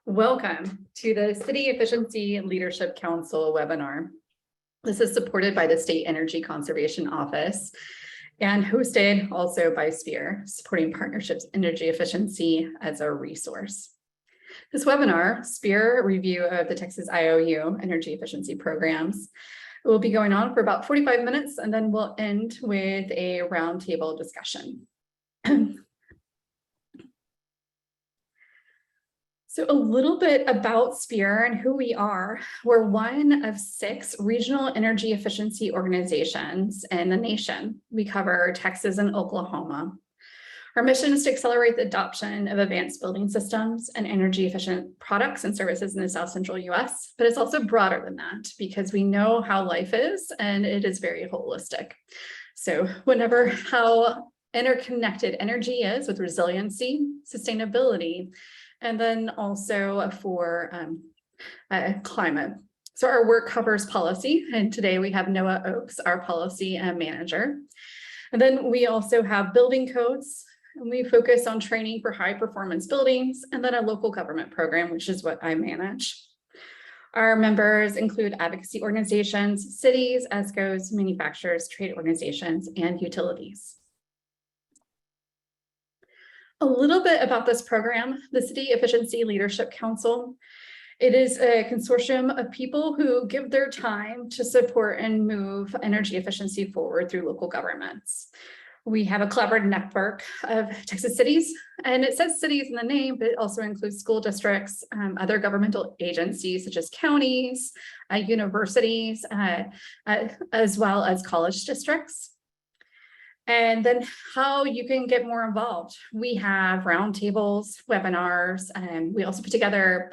Welcome to the City Efficiency Leadership Council webinar. This is supported by the State Energy Conservation Office and hosted also by SPEER, supporting partnerships energy efficiency as a resource. This webinar, SPEER review of the Texas IOU energy efficiency programs, will be going on for about 45 minutes, and then we'll end with a roundtable discussion. So a little bit about SPEER and who we are. We're one of 6 regional energy efficiency organizations in the nation. We cover Texas and Oklahoma. Our mission is to accelerate the adoption of advanced building systems and energy efficient products and services in the South Central US, but it's also broader than that because we know how life is and it is very holistic. So whenever how interconnected energy is with resiliency, sustainability, and then also for climate. So our work covers policy, and today we have Noah Oakes, our policy manager. And then we also have building codes, and we focus on training for high performance buildings, and then a local government program, which is what I manage. Our members include advocacy organizations, cities, ESCOs, manufacturers, trade organizations, and utilities. A little bit about this program, the City Efficiency Leadership Council. It is a consortium of people who give their time to support and move energy efficiency forward through local governments. We have a collaborative network of Texas cities, and it says cities in the name, but it also includes school districts, other governmental agencies such as counties, universities, as well as college districts. And then how you can get more involved. We have roundtables, webinars, and we also put together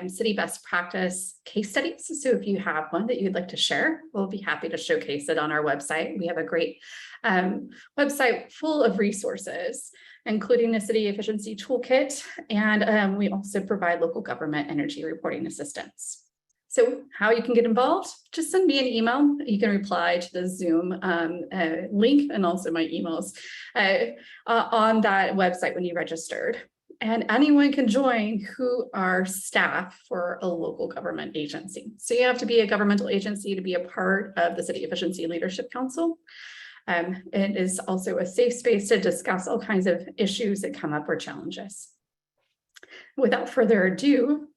city best practice case studies. So if you have one that you'd like to share, we'll be happy to showcase it on our website. We have a great website full of resources, including the City Efficiency Toolkit, and we also provide local government energy reporting assistance. So how you can get involved, just send me an email. You can reply to the Zoom link and also my emails on that website when you registered. And anyone can join who are staff for a local government agency. So you have to be a governmental agency to be a part of the City Efficiency Leadership Council. It is also a safe space to discuss all kinds of issues that come up or challenges. Without further ado,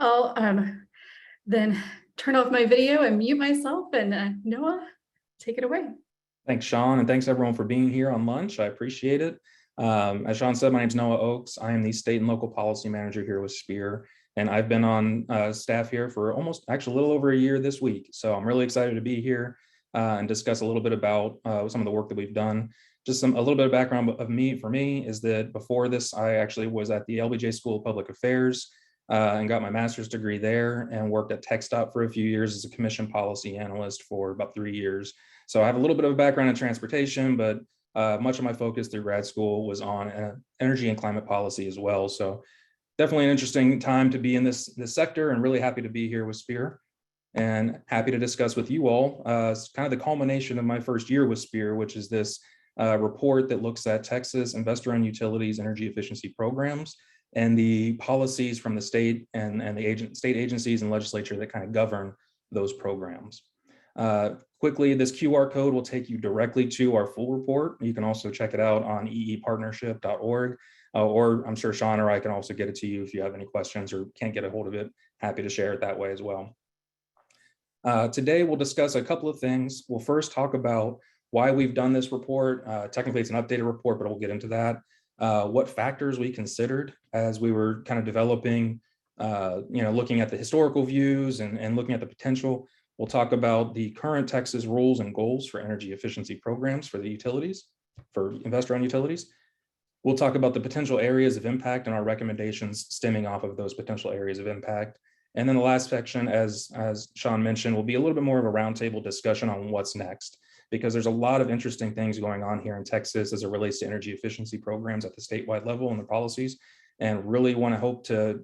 I'll then turn off my video and mute myself, and Noah, take it away. Thanks, Sean, and thanks everyone for being here on lunch. I appreciate it. As Sean said, my name is Noah Oakes. I am the state and local policy manager here with SPEER, and I've been on staff here for actually a little over a year this week. So I'm really excited to be here and discuss a little bit about some of the work that we've done. Just a little bit of background for me is that before this, I actually was at the LBJ School of Public Affairs and got my master's degree there and worked at TxDOT for a few years as a commission policy analyst for about 3 years. So I have a little bit of a background in transportation, but much of my focus through grad school was on energy and climate policy as well. So definitely an interesting time to be in this sector, and really happy to be here with SPEER and happy to discuss with you all kind of the culmination of my first year with SPEER, which is this report that looks at Texas investor-owned utilities energy efficiency programs and the policies from the state and the state agencies and legislature that kind of govern those programs. Quickly, this QR code will take you directly to our full report. You can also check it out on eepartnership.org, or I'm sure Sean or I can also get it to you if you have any questions or can't get a hold of it. Happy to share it that way as well. Today, we'll discuss a couple of things. We'll first talk about why we've done this report. Technically, it's an updated report, but we'll get into that. What factors we considered as we were kind of developing, looking at the historical views and looking at the potential. We'll talk about the current Texas rules and goals for energy efficiency programs for the utilities, for investor-owned utilities. We'll talk about the potential areas of impact and our recommendations stemming off of those potential areas of impact. And then the last section, as Sean mentioned, will be a little bit more of a roundtable discussion on what's next, because there's a lot of interesting things going on here in Texas as it relates to energy efficiency programs at the statewide level and the policies, and really want to hope to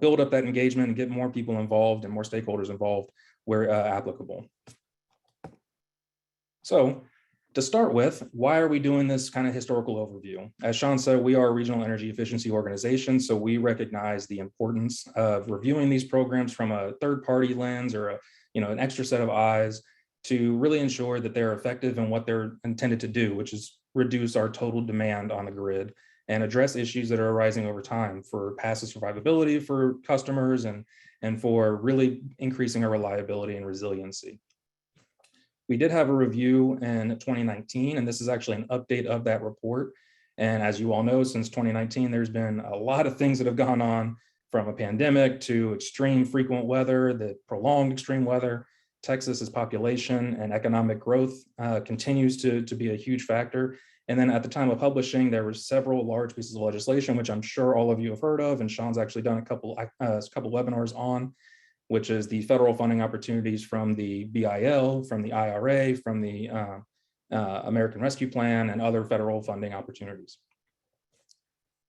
build up that engagement and get more people involved and more stakeholders involved where applicable. So To start with, why are we doing this kind of historical overview? As Sean said, we are a regional energy efficiency organization, so we recognize the importance of reviewing these programs from a third-party lens or an extra set of eyes to really ensure that they're effective in what they're intended to do, which is reduce our total demand on the grid and address issues that are arising over time for passive survivability for customers and for really increasing our reliability and resiliency. We did have a review in 2019, and this is actually an update of that report. And as you all know, since 2019, there's been a lot of things that have gone on, from a pandemic to extreme frequent weather, the prolonged extreme weather. Texas's population and economic growth continues to be a huge factor. And then at the time of publishing, there were several large pieces of legislation, which I'm sure all of you have heard of, and Sean's actually done a couple webinars on, which is the federal funding opportunities from the BIL, from the IRA, from the American Rescue Plan, and other federal funding opportunities.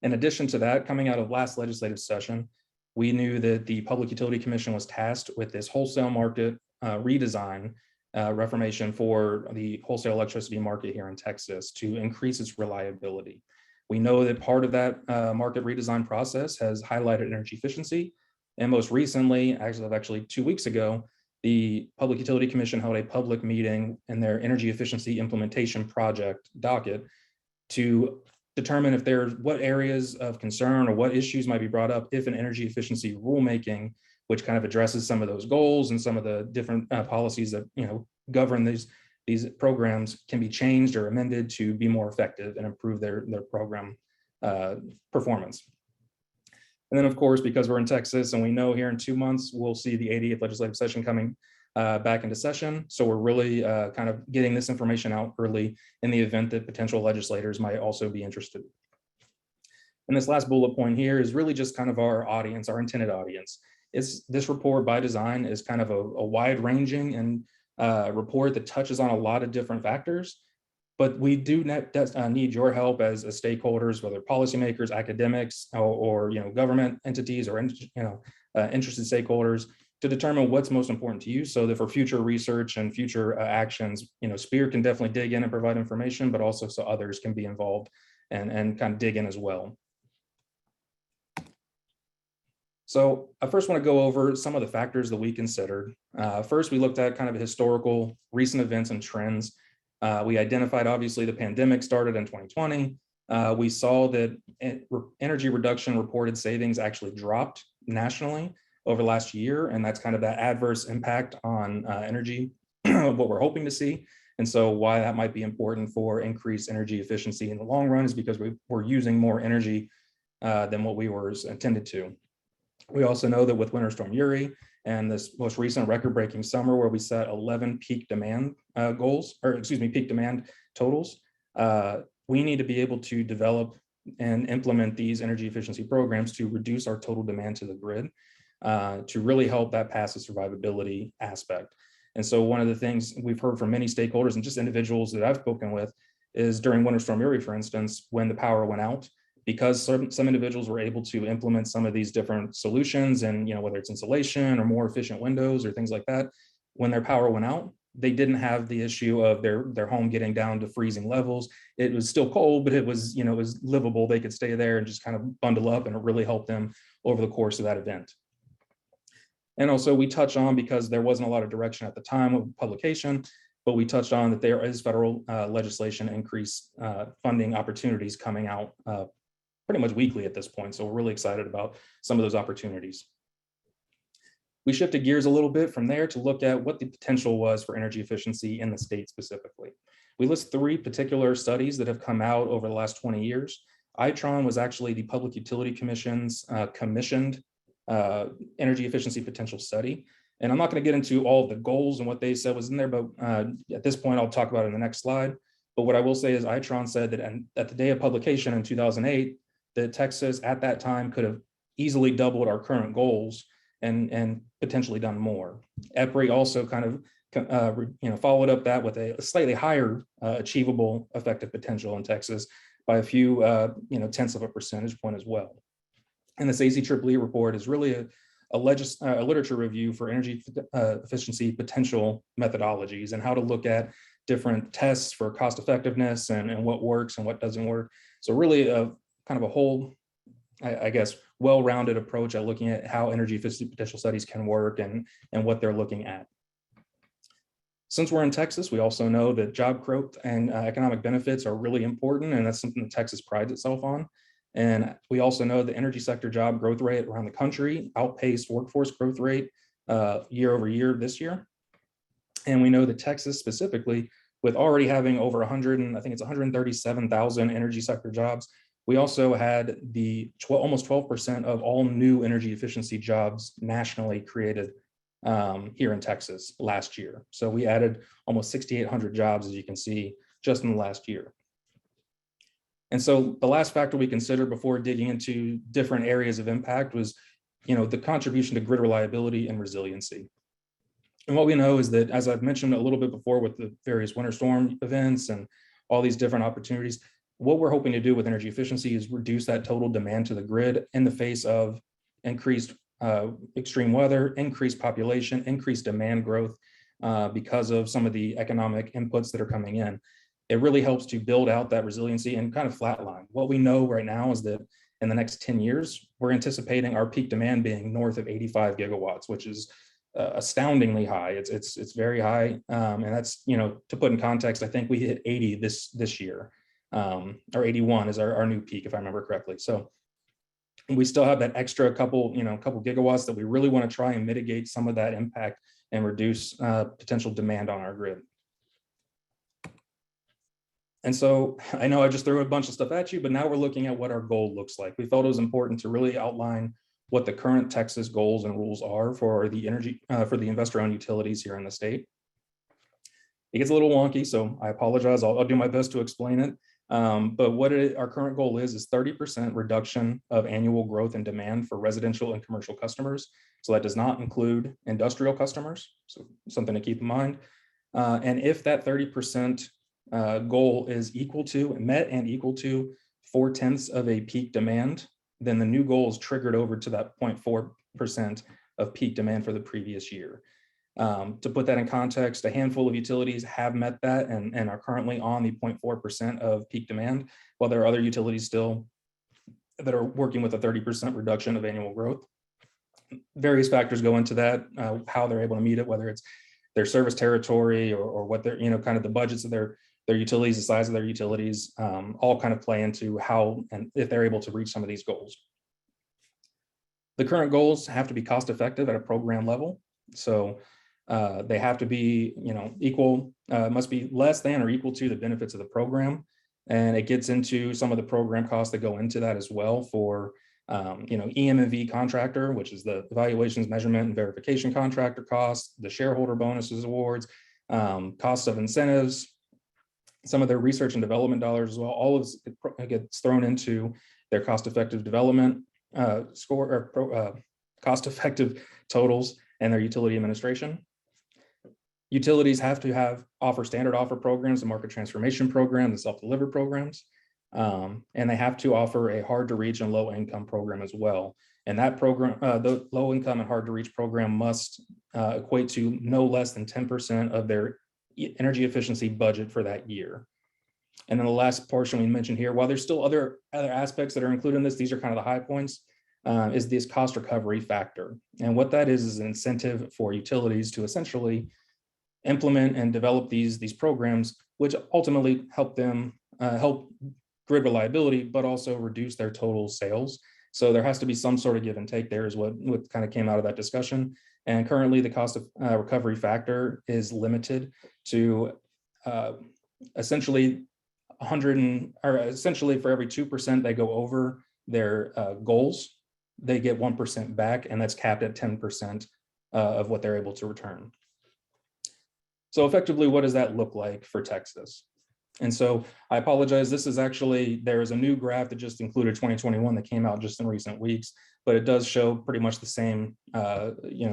In addition to that, coming out of last legislative session, we knew that the Public Utility Commission was tasked with this wholesale market redesign reformation for the wholesale electricity market here in Texas to increase its reliability. We know that part of that market redesign process has highlighted energy efficiency. And most recently, actually 2 weeks ago, the Public Utility Commission held a public meeting in their energy efficiency implementation project docket to determine if what areas of concern or what issues might be brought up if an energy efficiency rulemaking, which kind of addresses some of those goals and some of the different policies that govern these programs, can be changed or amended to be more effective and improve their program performance. And then, of course, because we're in Texas and we know here in 2 months, we'll see the 80th legislative session coming back into session. So we're really kind of getting this information out early in the event that potential legislators might also be interested. And this last bullet point here is really just kind of our audience, our intended audience. This report by design is kind of a wide-ranging and report that touches on a lot of different factors. But we do need your help as stakeholders, whether policymakers, academics, or government entities or interested stakeholders, to determine what's most important to you, so that for future research and future actions, SPEER can definitely dig in and provide information, but also so others can be involved and kind of dig in as well. So I first want to go over some of the factors that we considered. First, we looked at kind of historical recent events and trends. We identified, obviously, the pandemic started in 2020. We saw that energy reduction reported savings actually dropped nationally over the last year, and that's kind of that adverse impact on energy, what we're hoping to see. And so why that might be important for increased energy efficiency in the long run is because we're using more energy than what we were intended to. We also know that with Winter Storm Uri and this most recent record-breaking summer where we set 11 peak demand peak demand totals, we need to be able to develop and implement these energy efficiency programs to reduce our total demand to the grid, to really help that passive survivability aspect. And so one of the things we've heard from many stakeholders and just individuals that I've spoken with is during Winter Storm Uri, for instance, when the power went out, because some individuals were able to implement some of these different solutions, and whether it's insulation or more efficient windows or things like that, when their power went out, they didn't have the issue of their home getting down to freezing levels. It was still cold, but it was livable. They could stay there and just kind of bundle up, and it really helped them over the course of that event. And also we touch on, because there wasn't a lot of direction at the time of publication, but we touched on that there is federal legislation increase funding opportunities coming out pretty much weekly at this point. So we're really excited about some of those opportunities. We shifted gears a little bit from there to look at what the potential was for energy efficiency in the state specifically. We list 3 particular studies that have come out over the last 20 years. ITRON was actually the Public Utility Commission's commissioned energy efficiency potential study. And I'm not going to get into all of the goals and what they said was in there, but at this point, I'll talk about it in the next slide. But what I will say is ITRON said that at the day of publication in 2008, that Texas at that time could have easily doubled our current goals and potentially done more. EPRI also kind of followed up that with a slightly higher achievable effective potential in Texas by a few tenths of a percentage point as well. And this ACEEE report is really a literature review for energy efficiency potential methodologies and how to look at different tests for cost effectiveness and what works and what doesn't work. So really a kind of a whole, I guess, well-rounded approach at looking at how energy efficiency potential studies can work and what they're looking at. Since we're in Texas, we also know that job growth and economic benefits are really important, and that's something that Texas prides itself on. And we also know the energy sector job growth rate around the country outpaced workforce growth rate year over year this year. And we know that Texas specifically, with already having over 100, and I think it's 137,000 energy sector jobs, we also had the almost 12% of all new energy efficiency jobs nationally created here in Texas last year. So we added almost 6,800 jobs, as you can see, just in the last year. And so the last factor we considered before digging into different areas of impact was, the contribution to grid reliability and resiliency. And what we know is that, as I've mentioned a little bit before with the various winter storm events and all these different opportunities, what we're hoping to do with energy efficiency is reduce that total demand to the grid in the face of increased extreme weather, increased population, increased demand growth because of some of the economic inputs that are coming in. It really helps to build out that resiliency and kind of flatline. What we know right now is that in the next 10 years, we're anticipating our peak demand being north of 85 gigawatts, which is astoundingly high. It's very high, and that's, to put in context, I think we hit 80 this year, or 81 is our new peak, if I remember correctly. So we still have that extra couple gigawatts that we really want to try and mitigate some of that impact and reduce potential demand on our grid. And so I know I just threw a bunch of stuff at you, but now we're looking at what our goal looks like. We felt it was important to really outline what the current Texas goals and rules are for the investor-owned utilities here in the state. It gets a little wonky, so I apologize. I'll do my best to explain it. But what our current goal is 30% reduction of annual growth and demand for residential and commercial customers. So that does not include industrial customers, so something to keep in mind. And if that 30% goal is met and equal to 0.4 of a peak demand, then the new goal is triggered over to that 0.4% of peak demand for the previous year. To put that in context, a handful of utilities have met that and are currently on the 0.4% of peak demand, while there are other utilities still that are working with a 30% reduction of annual growth. Various factors go into that, how they're able to meet it, whether it's their service territory or what they're, kind of the budgets of their utilities, the size of their utilities, all kind of play into how and if they're able to reach some of these goals. The current goals have to be cost effective at a program level. So they have to be, equal, must be less than or equal to the benefits of the program. And it gets into some of the program costs that go into that as well for, EM&V contractor, which is the evaluations, measurement, and verification contractor costs, the shareholder bonuses awards, costs of incentives, some of their research and development dollars as well. All of it gets thrown into their cost-effective development score or cost-effective totals and their utility administration. Utilities have to offer standard offer programs, and market transformation programs, and self-delivered programs. And they have to offer a hard to reach and low income program as well. And that program, the low income and hard to reach program must equate to no less than 10% of their energy efficiency budget for that year. And then the last portion we mentioned here, while there's still other aspects that are included in this, these are kind of the high points, is this cost recovery factor. And what that is an incentive for utilities to essentially implement and develop these programs, which ultimately help them help grid reliability, but also reduce their total sales. So there has to be some sort of give and take there is what kind of came out of that discussion. And currently the cost of recovery factor is limited to essentially 100 or essentially for every 2% they go over their goals, they get 1% back, and that's capped at 10% of what they're able to return. So effectively, what does that look like for Texas? And so I apologize, this is actually, there is a new graph that just included 2021 that came out just in recent weeks, but it does show pretty much the same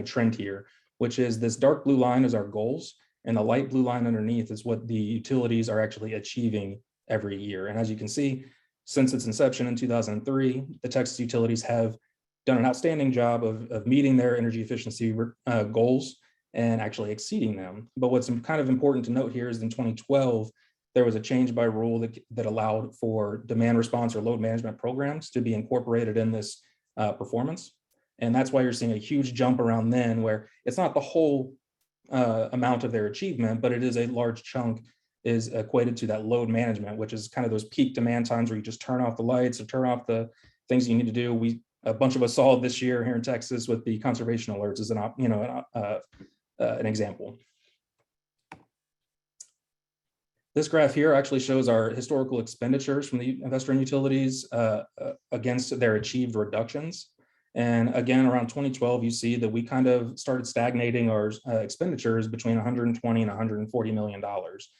trend here, which is this dark blue line is our goals, and the light blue line underneath is what the utilities are actually achieving every year. And as you can see, since its inception in 2003, the Texas utilities have done an outstanding job of meeting their energy efficiency goals and actually exceeding them. But what's kind of important to note here is in 2012, there was a change by rule that allowed for demand response or load management programs to be incorporated in this performance. And that's why you're seeing a huge jump around then, where it's not the whole amount of their achievement, but it is a large chunk is equated to that load management, which is kind of those peak demand times where you just turn off the lights or turn off the things you need to do. A bunch of us saw it this year here in Texas with the conservation alerts as an example. This graph here actually shows our historical expenditures from the investor-owned utilities against their achieved reductions. And again, around 2012, you see that we kind of started stagnating our expenditures between 120 and 140 million dollars.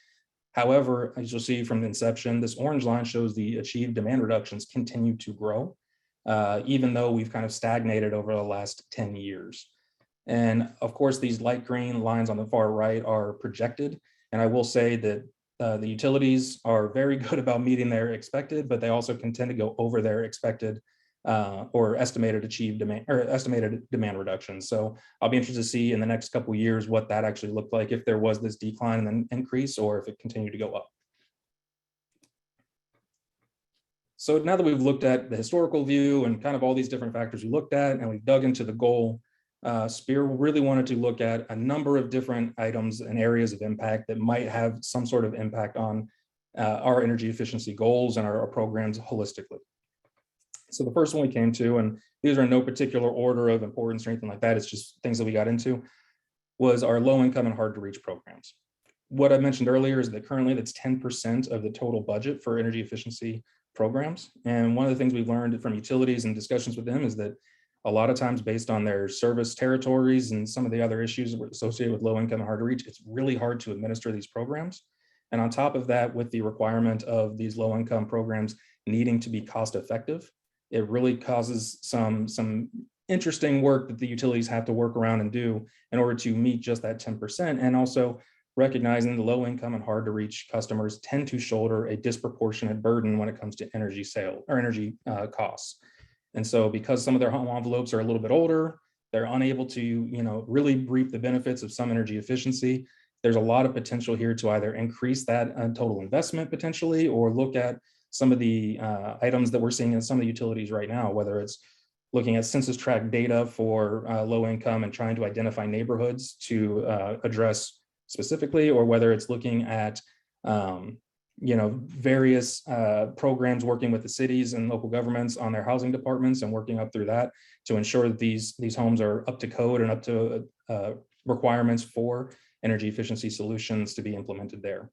However, as you'll see from the inception, this orange line shows the achieved demand reductions continue to grow, even though we've kind of stagnated over the last 10 years. And of course, these light green lines on the far right are projected. And I will say that the utilities are very good about meeting their expected, but they also can tend to go over their expected or estimated achieved demand or estimated demand reductions. So I'll be interested to see in the next couple of years what that actually looked like, if there was this decline and then increase, or if it continued to go up. So now that we've looked at the historical view and kind of all these different factors we looked at, and we've dug into the goal, SPEER really wanted to look at a number of different items and areas of impact that might have some sort of impact on our energy efficiency goals and our programs holistically. So the first one we came to, and these are in no particular order of importance or anything like that, it's just things that we got into, was our low income and hard to reach programs. What I mentioned earlier is that currently that's 10% of the total budget for energy efficiency programs. And one of the things we've learned from utilities and discussions with them is that a lot of times, based on their service territories and some of the other issues associated with low income and hard to reach, it's really hard to administer these programs. And on top of that, with the requirement of these low income programs needing to be cost effective, it really causes some interesting work that the utilities have to work around and do in order to meet just that 10%. And also recognizing the low income and hard to reach customers tend to shoulder a disproportionate burden when it comes to energy sale or energy costs. And so because some of their home envelopes are a little bit older, they're unable to really reap the benefits of some energy efficiency. There's a lot of potential here to either increase that total investment potentially, or look at some of the items that we're seeing in some of the utilities right now, whether it's looking at census tract data for low income and trying to identify neighborhoods to address specifically, or whether it's looking at various programs working with the cities and local governments on their housing departments and working up through that to ensure that these homes are up to code and up to requirements for energy efficiency solutions to be implemented there.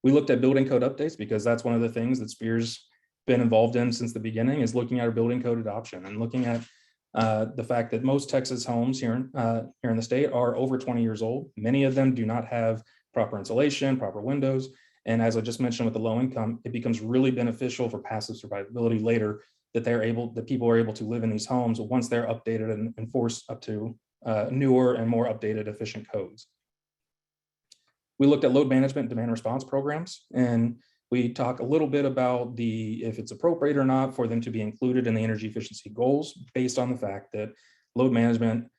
We looked at building code updates because that's one of the things that SPEER's been involved in since the beginning, is looking at our building code adoption and looking at the fact that most Texas homes here in the state are over 20 years old. Many of them do not have proper insulation, proper windows. And as I just mentioned with the low income, it becomes really beneficial for passive survivability later that people are able to live in these homes once they're updated and enforced up to newer and more updated efficient codes. We looked at load management and demand response programs, and we talk a little bit about if it's appropriate or not for them to be included in the energy efficiency goals, based on the fact that load management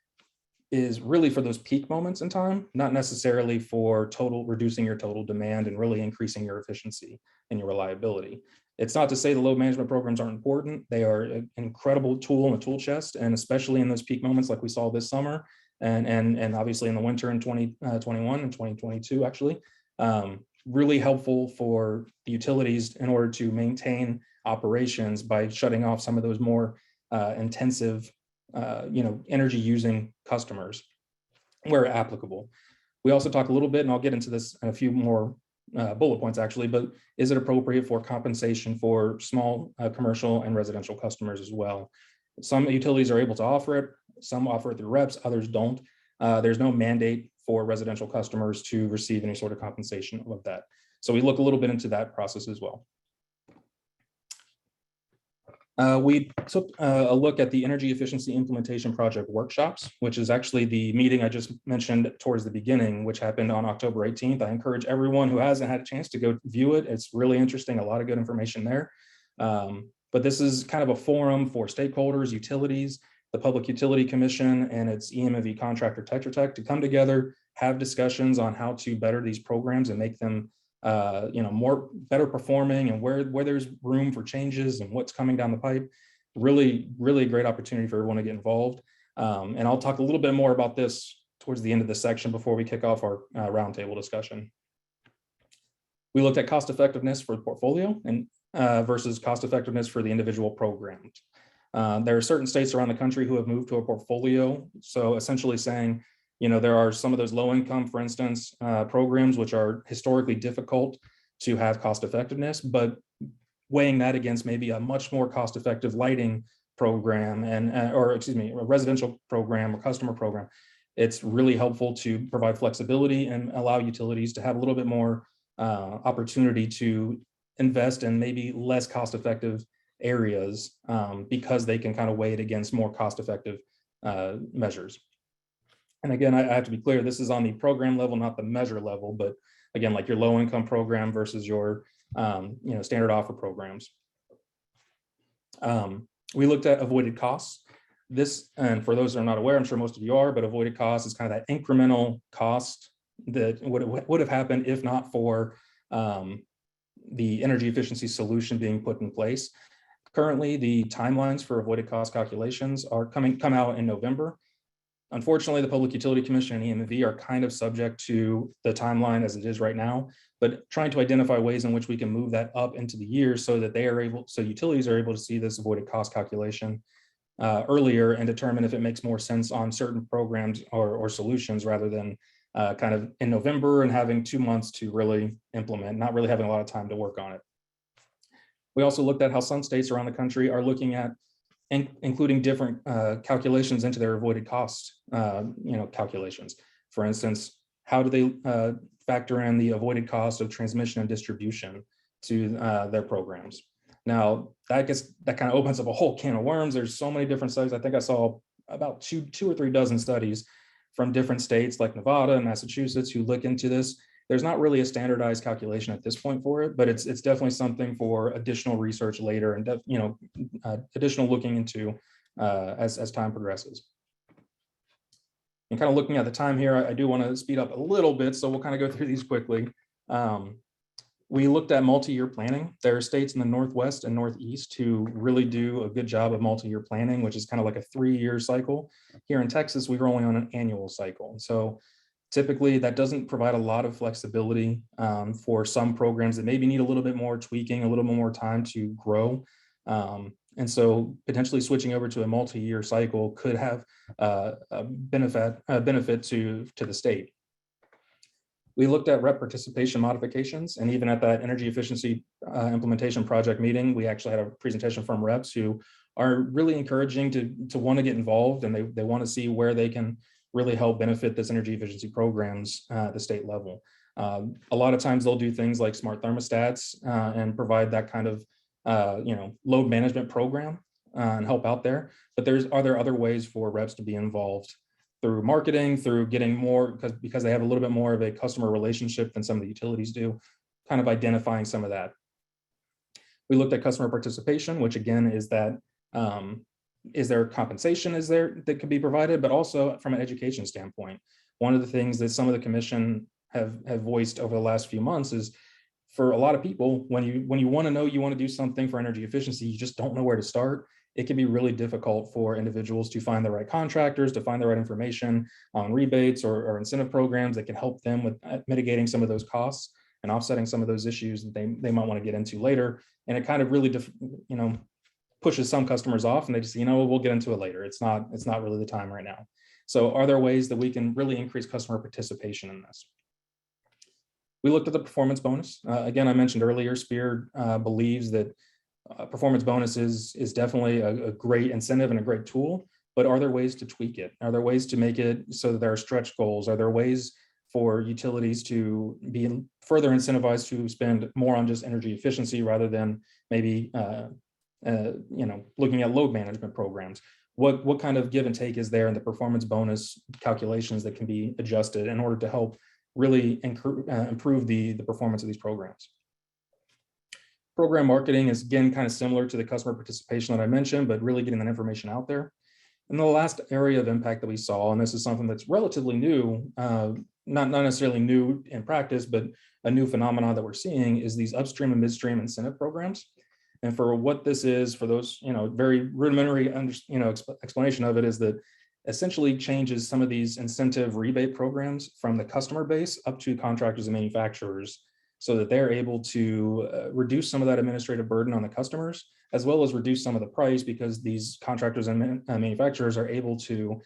is really for those peak moments in time, not necessarily for reducing your total demand and really increasing your efficiency and your reliability. It's not to say the load management programs aren't important. They are an incredible tool in the tool chest, and especially in those peak moments like we saw this summer, and obviously in the winter in 2021 and 2022, actually, really helpful for the utilities in order to maintain operations by shutting off some of those more intensive energy using customers where applicable. We also talk a little bit, and I'll get into this in a few more bullet points actually, but is it appropriate for compensation for small commercial and residential customers as well? Some utilities are able to offer it, some offer it through reps, others don't. There's no mandate for residential customers to receive any sort of compensation of that. So we look a little bit into that process as well. We took a look at the Energy Efficiency Implementation Project workshops, which is actually the meeting I just mentioned towards the beginning, which happened on October 18th. I encourage everyone who hasn't had a chance to go view it. It's really interesting, a lot of good information there. But this is kind of a forum for stakeholders, utilities, the Public Utility Commission and its EM&V contractor Tetra Tech to come together, have discussions on how to better these programs and make them more better performing, and where there's room for changes and what's coming down the pipe. Really, really a great opportunity for everyone to get involved. And I'll talk a little bit more about this towards the end of this section before we kick off our roundtable discussion. We looked at cost effectiveness for the portfolio and versus cost effectiveness for the individual programs. There are certain states around the country who have moved to a portfolio. So essentially saying, there are some of those low income, for instance, programs which are historically difficult to have cost effectiveness, but weighing that against maybe a much more cost effective lighting program a residential program or customer program. It's really helpful to provide flexibility and allow utilities to have a little bit more opportunity to invest in maybe less cost-effective areas because they can kind of weigh it against more cost-effective measures. And again, I have to be clear, this is on the program level, not the measure level, but again, like your low-income program versus your standard offer programs. We looked at avoided costs. This, and for those that are not aware, I'm sure most of you are, but avoided cost is kind of that incremental cost that would have happened if not for the energy efficiency solution being put in place. Currently, the timelines for avoided cost calculations are come out in November. Unfortunately, the Public Utility Commission and EM&V are kind of subject to the timeline as it is right now, but trying to identify ways in which we can move that up into the year so that utilities are able to see this avoided cost calculation earlier and determine if it makes more sense on certain programs or solutions rather than kind of in November and having 2 months to really implement, not really having a lot of time to work on it. We also looked at how some states around the country are looking at including different calculations into their avoided cost calculations. For instance, how do they factor in the avoided cost of transmission and distribution to their programs? Now, that kind of opens up a whole can of worms. There's so many different studies. I think I saw about two or three dozen studies from different states like Nevada and Massachusetts who look into this. There's not really a standardized calculation at this point for it, but it's definitely something for additional research later and additional looking into as time progresses. And kind of looking at the time here, I do want to speed up a little bit, so we'll kind of go through these quickly. We looked at multi-year planning. There are states in the Northwest and Northeast who really do a good job of multi-year planning, which is kind of like a 3-year cycle. Here in Texas, we were only on an annual cycle. So typically that doesn't provide a lot of flexibility for some programs that maybe need a little bit more tweaking, a little bit more time to grow. And so potentially switching over to a multi-year cycle could have a benefit to the state. We looked at rep participation modifications, and even at that energy efficiency implementation project meeting, we actually had a presentation from reps who are really encouraging to want to get involved, and they want to see where they can really help benefit this energy efficiency programs at the state level. A lot of times they'll do things like smart thermostats and provide that kind of load management program and help out there. But are there other ways for reps to be involved through marketing, through getting more, because they have a little bit more of a customer relationship than some of the utilities do, kind of identifying some of that. We looked at customer participation, which again is that, is there compensation that could be provided, but also from an education standpoint. One of the things that some of the commission have voiced over the last few months is, for a lot of people, when you want to know you want to do something for energy efficiency, you just don't know where to start. It can be really difficult for individuals to find the right contractors, to find the right information on rebates or incentive programs that can help them with mitigating some of those costs and offsetting some of those issues that they might want to get into later. And it kind of really pushes some customers off, and they just, we'll get into it later. It's not really the time right now. So are there ways that we can really increase customer participation in this? We looked at the performance bonus. Again, I mentioned earlier, SPEER believes that performance bonus is definitely a great incentive and a great tool, but are there ways to tweak it? Are there ways to make it so that there are stretch goals? Are there ways for utilities to be further incentivized to spend more on just energy efficiency rather than maybe looking at load management programs? What kind of give and take is there in the performance bonus calculations that can be adjusted in order to help really improve the performance of these programs? Program marketing is, again, kind of similar to the customer participation that I mentioned, but really getting that information out there. And the last area of impact that we saw, and this is something that's relatively new, not necessarily new in practice, but a new phenomenon that we're seeing, is these upstream and midstream incentive programs. And for what this is, for those, very rudimentary, explanation of it, is that essentially changes some of these incentive rebate programs from the customer base up to contractors and manufacturers, so that they're able to reduce some of that administrative burden on the customers, as well as reduce some of the price, because these contractors and manufacturers are able to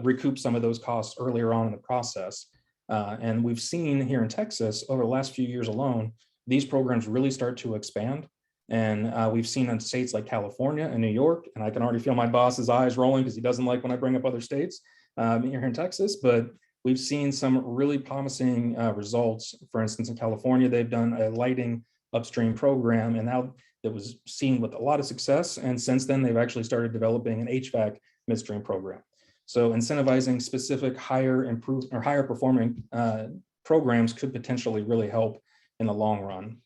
recoup some of those costs earlier on in the process. And we've seen here in Texas over the last few years alone, these programs really start to expand. And we've seen in states like California and New York, and I can already feel my boss's eyes rolling because he doesn't like when I bring up other states here in Texas, but we've seen some really promising results. For instance, in California, they've done a lighting upstream program, and now that was seen with a lot of success. And since then, they've actually started developing an HVAC midstream program. So incentivizing specific higher performing programs could potentially really help in the long run.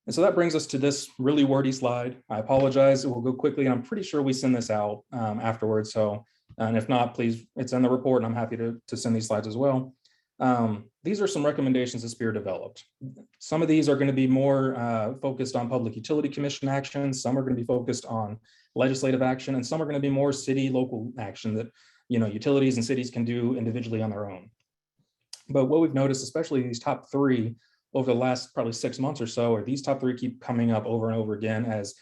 And so that brings us to this really wordy slide. I apologize, it will go quickly. I'm pretty sure we send this out afterwards. So, and if not, please, it's in the report, and I'm happy to send these slides as well. These are some recommendations that SPEER developed. Some of these are going to be more focused on Public Utility Commission action. Some are going to be focused on legislative action, and some are going to be more city local action that utilities and cities can do individually on their own. But what we've noticed, especially these top three over the last probably 6 months or so, or these top three keep coming up over and over again as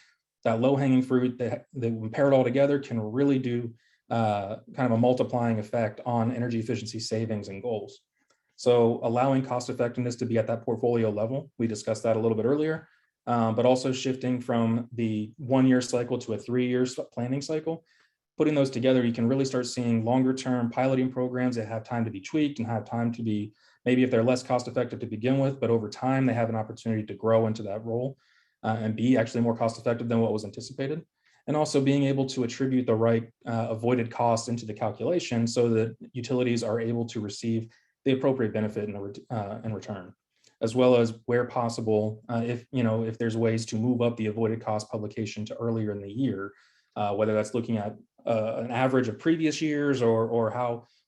that low-hanging fruit that when paired all together can really do kind of a multiplying effect on energy efficiency savings and goals. So allowing cost effectiveness to be at that portfolio level, we discussed that a little bit earlier, but also shifting from the 1-year cycle to a 3-year planning cycle. Putting those together, you can really start seeing longer term piloting programs that have time to be tweaked and have time to be, maybe if they're less cost effective to begin with, but over time they have an opportunity to grow into that role and be actually more cost effective than what was anticipated. And also being able to attribute the right avoided costs into the calculation so that utilities are able to receive the appropriate benefit in return, as well as where possible, if there's ways to move up the avoided cost publication to earlier in the year, whether that's looking at an average of previous years or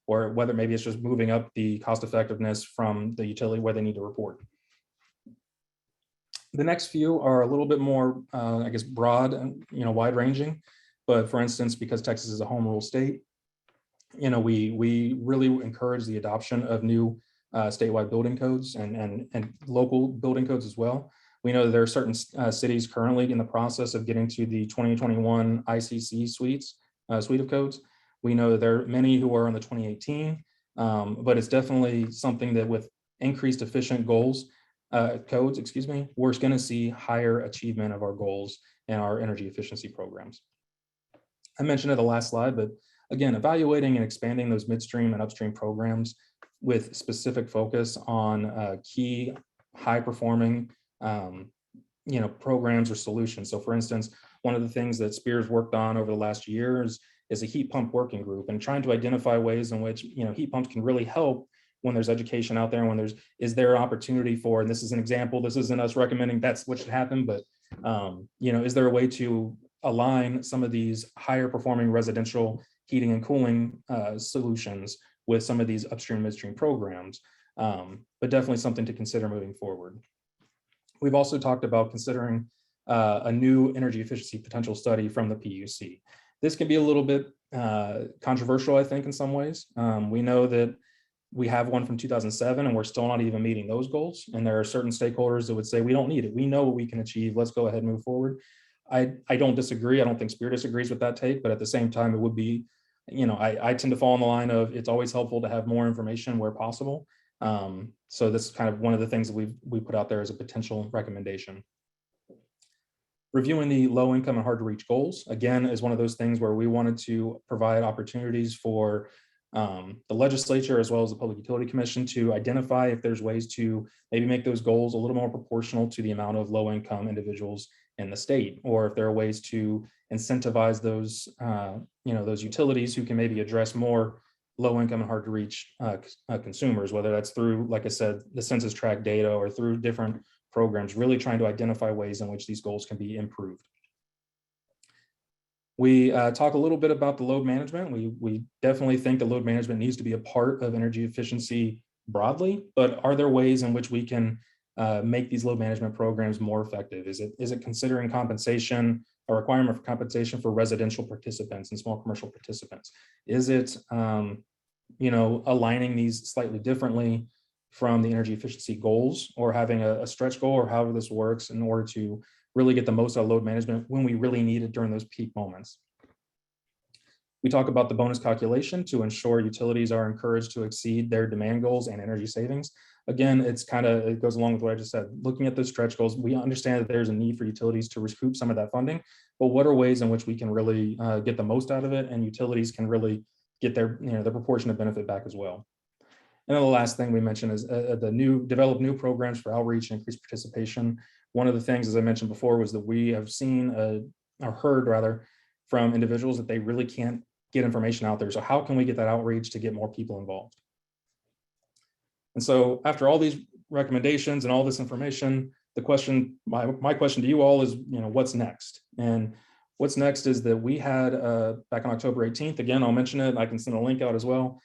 whether maybe it's just moving up the cost effectiveness from the utility where they need to report. The next few are a little bit more, I guess, broad and wide ranging. But for instance, because Texas is a home rule state, we really encourage the adoption of new statewide building codes and local building codes as well. We know that there are certain cities currently in the process of getting to the 2021 ICC suite of codes. We know that there are many who are on the 2018, but it's definitely something that with increased efficient codes, we're going to see higher achievement of our goals in our energy efficiency programs. I mentioned it the last slide, but again, evaluating and expanding those midstream and upstream programs with specific focus on key high performing programs or solutions. So for instance, one of the things that SPEERs worked on over the last years is a heat pump working group, and trying to identify ways in which heat pumps can really help when there's education out there, and when is there opportunity for, and this is an example, this isn't us recommending that's what should happen, but is there a way to align some of these higher performing residential heating and cooling solutions with some of these upstream midstream programs, but definitely something to consider moving forward. We've also talked about considering a new energy efficiency potential study from the PUC. This can be a little bit controversial, I think, in some ways. We know that we have one from 2007 and we're still not even meeting those goals. And there are certain stakeholders that would say, we don't need it. We know what we can achieve. Let's go ahead and move forward. I don't disagree. I don't think SPEER disagrees with that take, but at the same time, it would be, I tend to fall in the line of it's always helpful to have more information where possible. So this is kind of one of the things that we put out there as a potential recommendation. Reviewing the low income and hard to reach goals, again, is one of those things where we wanted to provide opportunities for the legislature as well as the Public Utility Commission to identify if there's ways to maybe make those goals a little more proportional to the amount of low income individuals in the state, or if there are ways to incentivize those, those utilities who can maybe address more low income and hard to reach consumers, whether that's through, like I said, the census tract data or through different programs, really trying to identify ways in which these goals can be improved. We talk a little bit about the load management. We definitely think the load management needs to be a part of energy efficiency broadly, but are there ways in which we can make these load management programs more effective? Is it considering compensation, a requirement for compensation for residential participants and small commercial participants? Is it aligning these slightly differently from the energy efficiency goals, or having a stretch goal, or however this works, in order to really get the most out of load management when we really need it during those peak moments? We talk about the bonus calculation to ensure utilities are encouraged to exceed their demand goals and energy savings. Again, it goes along with what I just said. Looking at those stretch goals, we understand that there's a need for utilities to recoup some of that funding, but what are ways in which we can really get the most out of it, and utilities can really get their proportionate benefit back as well. And then the last thing we mentioned is develop new programs for outreach and increased participation. One of the things, as I mentioned before, was that we have seen or heard rather from individuals that they really can't get information out there. So how can we get that outreach to get more people involved? And so after all these recommendations and all this information, the question, my question to you all is, what's next? And what's next is that we had back on October 18th, again, I'll mention it, I can send a link out as well,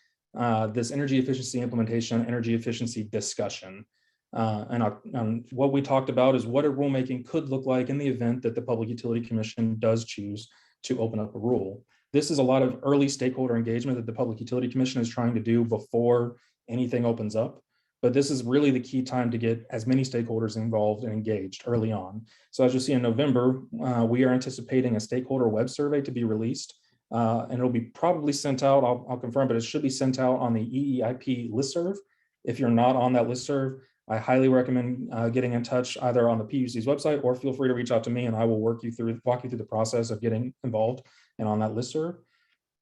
this energy efficiency implementation, energy efficiency discussion. And what we talked about is what a rulemaking could look like in the event that the Public Utility Commission does choose to open up a rule. This is a lot of early stakeholder engagement that the Public Utility Commission is trying to do before anything opens up. But this is really the key time to get as many stakeholders involved and engaged early on. So as you'll see in November, we are anticipating a stakeholder web survey to be released, and it'll be probably sent out, I'll confirm, but it should be sent out on the EEIP listserv. If you're not on that listserv, I highly recommend getting in touch either on the PUC's website, or feel free to reach out to me and I will walk you through the process of getting involved and on that listserv.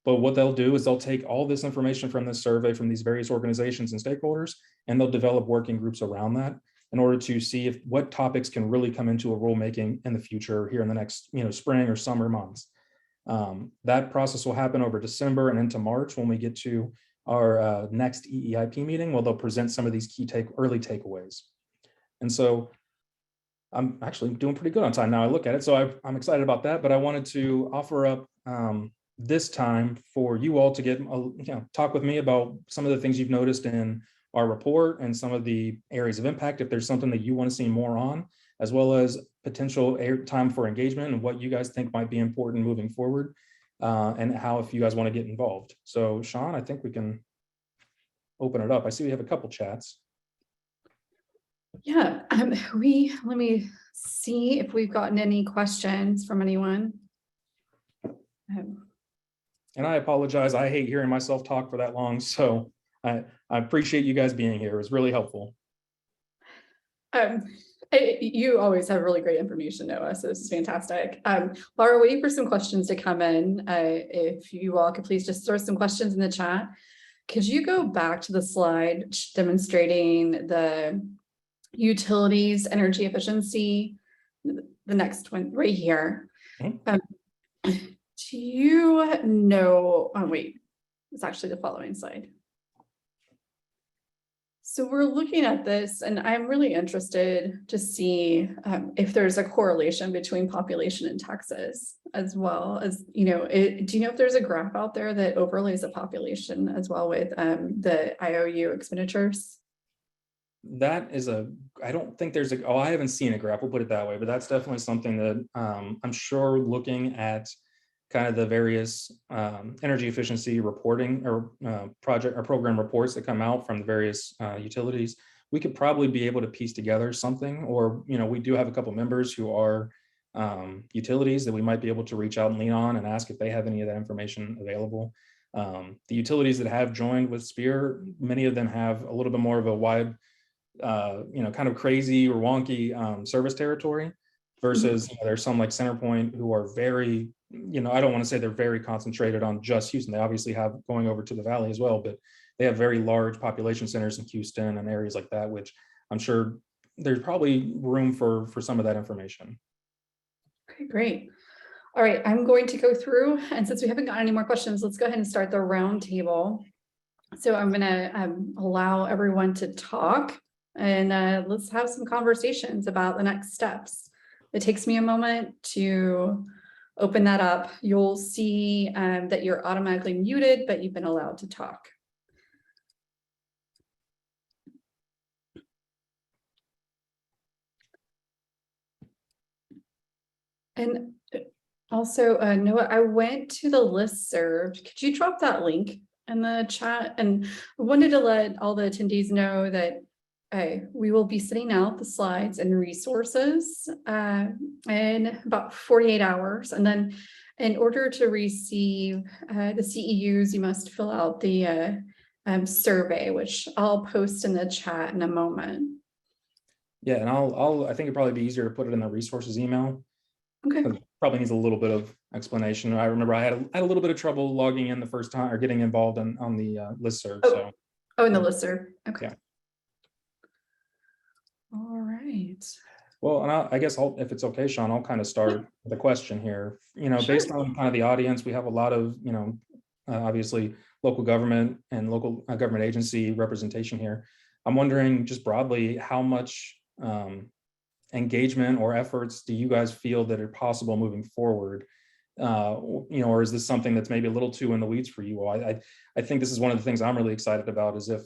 But what they'll do is they'll take all this information from this survey from these various organizations and stakeholders, and they'll develop working groups around that in order to see what topics can really come into a rulemaking in the future here in the next spring or summer months. That process will happen over December and into March when we get to our next EEIP meeting, where they'll present some of these key early takeaways. And so I'm actually doing pretty good on time now I look at it, so I'm excited about that, but I wanted to offer up this time for you all to get talk with me about some of the things you've noticed in our report and some of the areas of impact, if there's something that you want to see more on, as well as potential time for engagement and what you guys think might be important moving forward, and how, if you guys want to get involved. So Sean, I think we can open it up. I see we have a couple chats. Yeah, let me see if we've gotten any questions from anyone. And I apologize, I hate hearing myself talk for that long, so I appreciate you guys being here. It was really helpful. You always have really great information, Noah, so this is fantastic. While we're waiting for some questions to come in, if you all could please just throw some questions in the chat. Could you go back to the slide demonstrating the utilities energy efficiency, the next one right here? Mm-hmm. Do you know, oh wait, it's actually the following slide. So we're looking at this, and I'm really interested to see if there's a correlation between population and taxes, as well as, do you know if there's a graph out there that overlays the population as well with the IOU expenditures? That is I don't think there's I haven't seen a graph, we'll put it that way, but that's definitely something that I'm sure looking at kind of the various energy efficiency reporting or project or program reports that come out from the various utilities, we could probably be able to piece together something. Or, we do have a couple members who are utilities that we might be able to reach out and lean on and ask if they have any of that information available. The utilities that have joined with SPEER, many of them have a little bit more of a wide, kind of crazy or wonky service territory, versus there's some like CenterPoint who are very, I don't want to say they're very concentrated on just Houston. They obviously have going over to the Valley as well, but they have very large population centers in Houston and areas like that, which I'm sure there's probably room for some of that information. Okay, great. All right, I'm going to go through, and since we haven't got any more questions, let's go ahead and start the round table. So I'm going to allow everyone to talk, and let's have some conversations about the next steps. It takes me a moment to open that up, you'll see that you're automatically muted, but you've been allowed to talk. And also, Noah, I went to the listserv. Could you drop that link in the chat? And I wanted to let all the attendees know that we will be sending out the slides and resources in about 48 hours. And then in order to receive the CEUs, you must fill out the survey, which I'll post in the chat in a moment. Yeah, and I think it'd probably be easier to put it in the resources email. Okay. Probably needs a little bit of explanation. I remember I had a little bit of trouble logging in the first time or getting involved on the listserv. Oh. Oh, in the listserv. Okay. Yeah. All right. Well, and I guess if it's okay, Sean, I'll kind of start with a question here. Sure. Based on kind of the audience, we have a lot of, obviously local government and local government agency representation here. I'm wondering just broadly, how much engagement or efforts do you guys feel that are possible moving forward? Or is this something that's maybe a little too in the weeds for you all? I think this is one of the things I'm really excited about, is if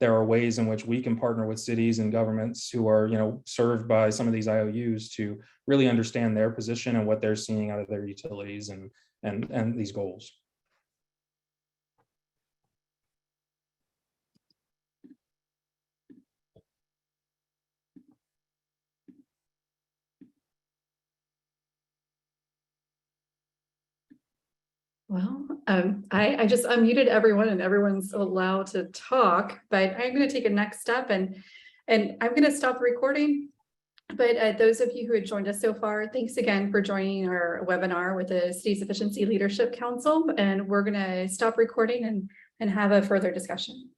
there are ways in which we can partner with cities and governments who are, served by some of these IOUs to really understand their position and what they're seeing out of their utilities and these goals. Well, I just unmuted everyone and everyone's allowed to talk, but I'm going to take a next step and I'm going to stop recording. But those of you who had joined us so far, thanks again for joining our webinar with the City's Efficiency Leadership Council. And we're going to stop recording and have a further discussion.